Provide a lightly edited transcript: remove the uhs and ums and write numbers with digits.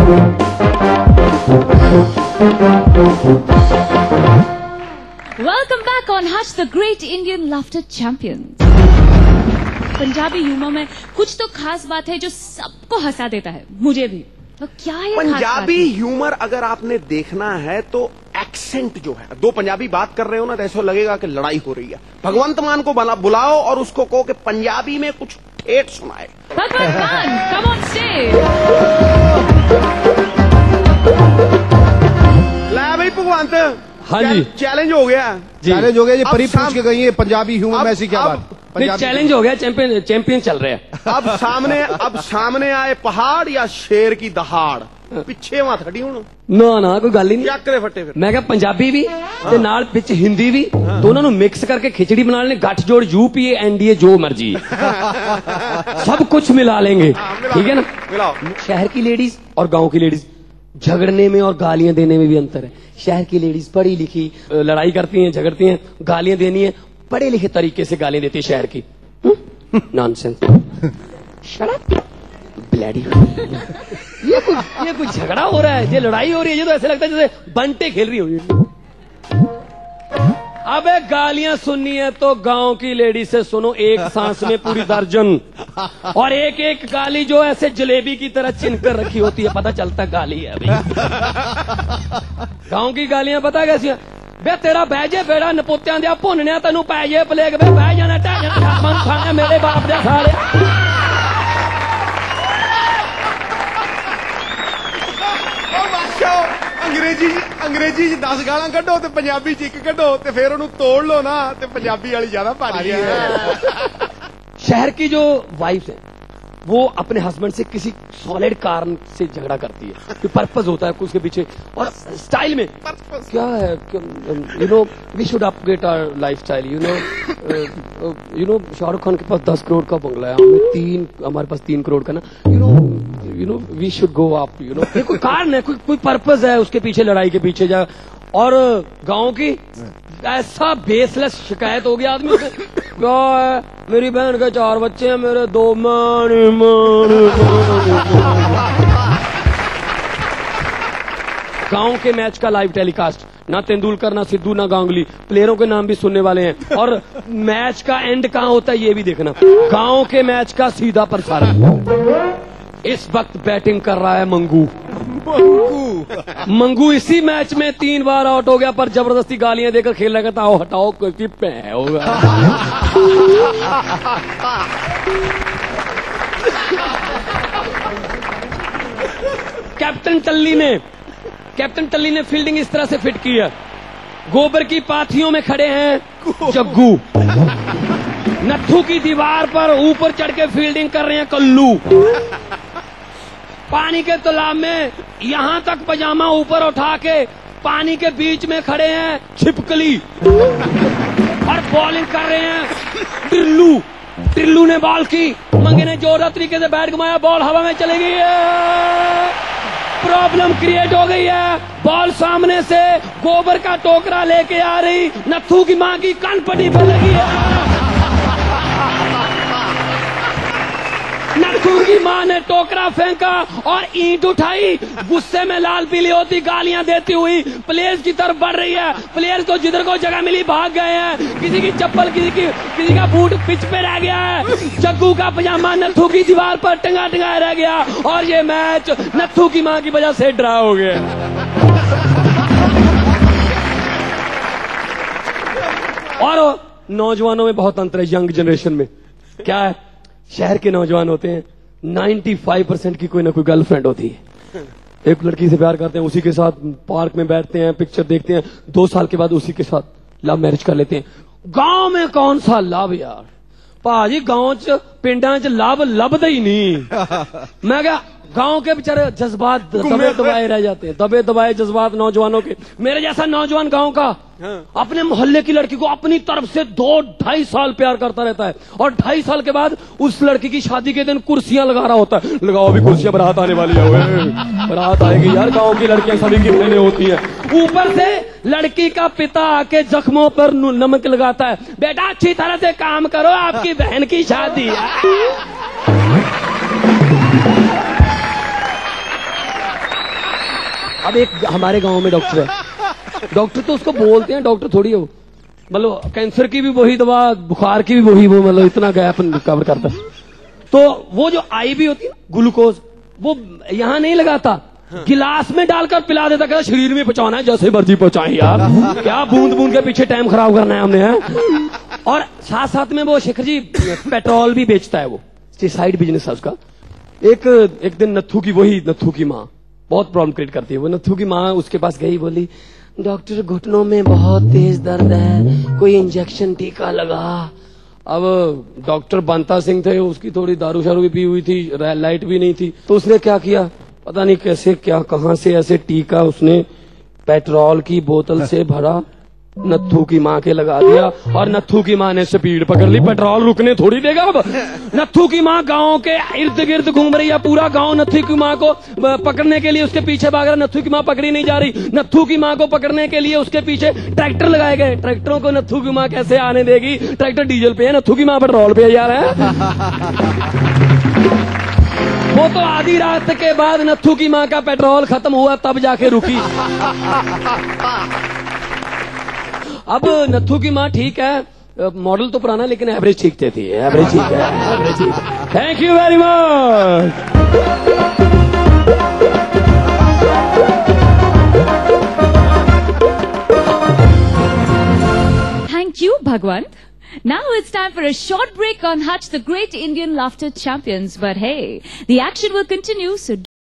Welcome back on Hutch, the Great Indian Laughter Champions. Punjabi humour में कुछ तो खास बात है जो सबको हंसा देता है, मुझे भी। तो क्या है पंजाबी ह्यूमर अगर आपने देखना है तो एक्सेंट जो है, दो पंजाबी बात कर रहे हो ना तो ऐसा लगेगा कि लड़ाई हो रही है। भगवंत मान को बुलाओ और उसको कहो कि पंजाबी में कुछ ठेठ सुनाए। भगवंत मान, कम ऑन स्टेज। ला भाई भगवंत। हाँ जी, चैलेंज हो गया। चैलेंज हो गया जी। परी पूछ के गई है पंजाबी ह्यूमर में ऐसी क्या बात? चैलेंज हो गया, चैंपियन चल रहे हैं। अब सामने आए पहाड़ या शेर की दहाड़, पिछे वहां खड़ी हूं ना कोई गल ही नहीं। करे फटे फिर मैं क्या पंजाबी भी ते नाल विच हिंदी भी दोनों नु मिक्स करके खिचड़ी बना लेने। गठजोड़ यूपीए एनडीए जो मर्जी सब कुछ मिला लेंगे, ठीक है ना। मिलाओ। शहर की लेडीज और गांव की लेडीज झगड़ने में और गालियां देने में भी अंतर है। शहर की लेडीज पढ़ी लिखी लड़ाई करती हैं, झगड़ती हैं, गालियां देनी है पढ़े लिखे तरीके से गालियां देती है शहर की। नॉनसेंस। Shut up bloody. ये कुछ झगड़ा हो रहा है, ये लड़ाई हो रही है, ये तो ऐसे लगता है जैसे बंटे खेल रही हो। अबे गालियां सुननी है तो गांव की लेडी से सुनो, एक सांस में पूरी दर्जन, और एक एक गाली जो ऐसे जलेबी की तरह चिन्ह कर रखी होती है, पता चलता गाली है अभी। गांव की गालियां पता कैसी है? बे तेरा बैजे बेड़ा नपुत्तियां दिया भुनने तेनू पैजे प्लेग बे बह जाना ढह जाना मन खाने मेरे बाप दे साले। अंग्रेजी 10 गालां कड्डो ते पंजाबी च 1 कड्डो ते फिर ओनू तोड़ लो ना ते पंजाबी वाली ज्यादा भारी है। शहर की जो वाइफ है वो अपने हस्बैंड से किसी सॉलिड कारण से झगड़ा करती है, कोई पर्पस होता है उसके पीछे, और स्टाइल में क्या है, you know we should upgrade our lifestyle, you know Shahrukh Khan के पास 10 करोड़ का बंगला है, हमारे पास 3 करोड़ का ना, you know we should go up, you know कोई कारण है, कोई पर्पस है उसके पीछे, लड़ाई के पीछे जा। और गांव की ऐसा बेसलेस शिकायत हो गया आदमी से, क्या है मेरी बहन के 4 बच्चे हैं, मेरे 2 गांव के मैच का लाइव टेलीकास्ट, ना तेंदुलकर ना सिद्धू ना गांगुली, प्लेयरों के नाम भी सुनने वाले हैं, और मैच का एंड कहाँ होता है ये भी देखना, गांव के मैच का सीधा प्रसारण। इस वक्त बैटिंग कर रहा है मंगू इसी मैच में 3 बार आउट हो गया, पर जबरदस्ती गालियां देकर खेल रहा था, आओ हटाओ कोई पै होगा। कैप्टन टल्ली ने फील्डिंग इस तरह से फिट की है, गोबर की पाथियों में खड़े हैं जग्गू, नत्थू की दीवार पर ऊपर चढ़ के फील्डिंग कर रहे हैं कल्लू, पानी के तालाब में यहां तक पजामा ऊपर उठा के पानी के बीच में खड़े हैं छिपकली, और बॉलिंग कर रहे हैं टिल्लू ने बॉल की, मंगे ने जोरदार तरीके से बैट घुमाया, बॉल हवा में चली गई है, प्रॉब्लम क्रिएट हो गई है, बॉल सामने से गोबर का टोकरा लेके आ रही नत्थू की मां की कनपटी पर लगी है, नत्थू की मां ने टोकरा फेंका और ईंट उठाई, गुस्से में लाल पीली होती गालियां देती हुई प्लेयर्स की तरफ बढ़ रही है, प्लेयर्स को जिधर को जगह मिली भाग गए हैं, किसी की चप्पल किसी का बूट पिच पे रह गया है, जग्गू का पजामा नत्थू की दीवार पर टंगा रह गया, और ये मैच नत्थू की मां की वजह से ड्रा हो गया। और नौजवानों में बहुत अंतर है, यंग जनरेशन में क्या है, शहर के नौजवान होते हैं 95% की कोई ना कोई गर्लफ्रेंड होती है, एक लड़की से प्यार करते हैं, उसी के साथ पार्क में बैठते हैं, पिक्चर देखते हैं, 2 साल के बाद उसी के साथ लव मैरिज कर लेते हैं। गांव में कौन सा लव यार, भाजी गांव च पिंडा च लव लभदा ही नहीं। मैं क्या गांव के बेचारे जज्बात दबे दबाए रह जाते हैं, दबे दबाए जज्बात नौजवानों के। मेरे जैसा नौजवान गांव का अपने मोहल्ले की लड़की को अपनी तरफ से 2-2.5 साल प्यार करता रहता है, और 2.5 साल के बाद उस लड़की की शादी के दिन कुर्सियां लगा रहा होता है, लगाओ भी कुर्सियां, बारात आने वाली है, बारात आएगी यार, गांव की लड़कियां सभी गिरने होती है। ऊपर से लड़की का पिता आके जख्मों पर नमक लगाता है, बेटा अच्छी तरह से काम करो, आपकी बहन की शादी है। अब एक हमारे गांव में डॉक्टर है, डॉक्टर तो उसको बोलते हैं, डॉक्टर थोड़ी हो, मतलब कैंसर की भी वही दवा, बुखार की भी वही, वो मतलब इतना गैप कवर करता है। तो वो जो IV होती है ग्लूकोज, वो यहाँ नहीं लगाता, गिलास में डालकर पिला देता, कहता शरीर में पहुंचाना है, जैसे मर्जी पहुंचाए यार, क्या बूंद बूंद के पीछे टाइम खराब करना है हमने, है? और साथ साथ में वो शेखर जी पेट्रोल भी बेचता है, वो साइड बिजनेस है उसका। एक दिन नत्थू की माँ बहुत प्रॉब्लम क्रिएट करती है, वो नत्थू की माँ उसके पास गई, बोली डॉक्टर घुटनों में बहुत तेज दर्द है, कोई इंजेक्शन टीका लगा। अब डॉक्टर बंता सिंह थे, उसकी थोड़ी दारू शारू भी पी हुई थी, लाइट भी नहीं थी, तो उसने क्या किया पता नहीं कैसे, क्या कहां से ऐसे टीका उसने पेट्रोल की बोतल से भरा, नत्थू की माँ के लगा दिया, और नत्थू की माँ ने स्पीड पकड़ ली। पेट्रोल रुकने थोड़ी देगा अब। नत्थू की माँ गांव के इर्द गिर्द घूम रही है, पूरा गांव नत्थू की माँ को पकड़ने के लिए उसके पीछे भाग रहा। नत्थू की माँ पकड़ी नहीं जा रही। नत्थू की माँ को पकड़ने के लिए उसके पीछे ट्रैक्टर लगाए गए। ट्रैक्टरों को नत्थू की माँ कैसे आने देगी? ट्रैक्टर डीजल पे है, नत्थू की माँ पेट्रोल पे है यार, है? वो तो आधी रात के बाद नत्थू की माँ का पेट्रोल खत्म हुआ, तब जाके रुकी। अब नत्थू की माँ ठीक है, मॉडल तो पुराना, लेकिन एवरेज ठीक थी, एवरेज ठीक है, एवरेज ठीक है। Thank you very much. Thank you, Bhagwant. Now it's time for a short break on Hutch, the Great Indian Laughter Champions. But hey, the action will continue, so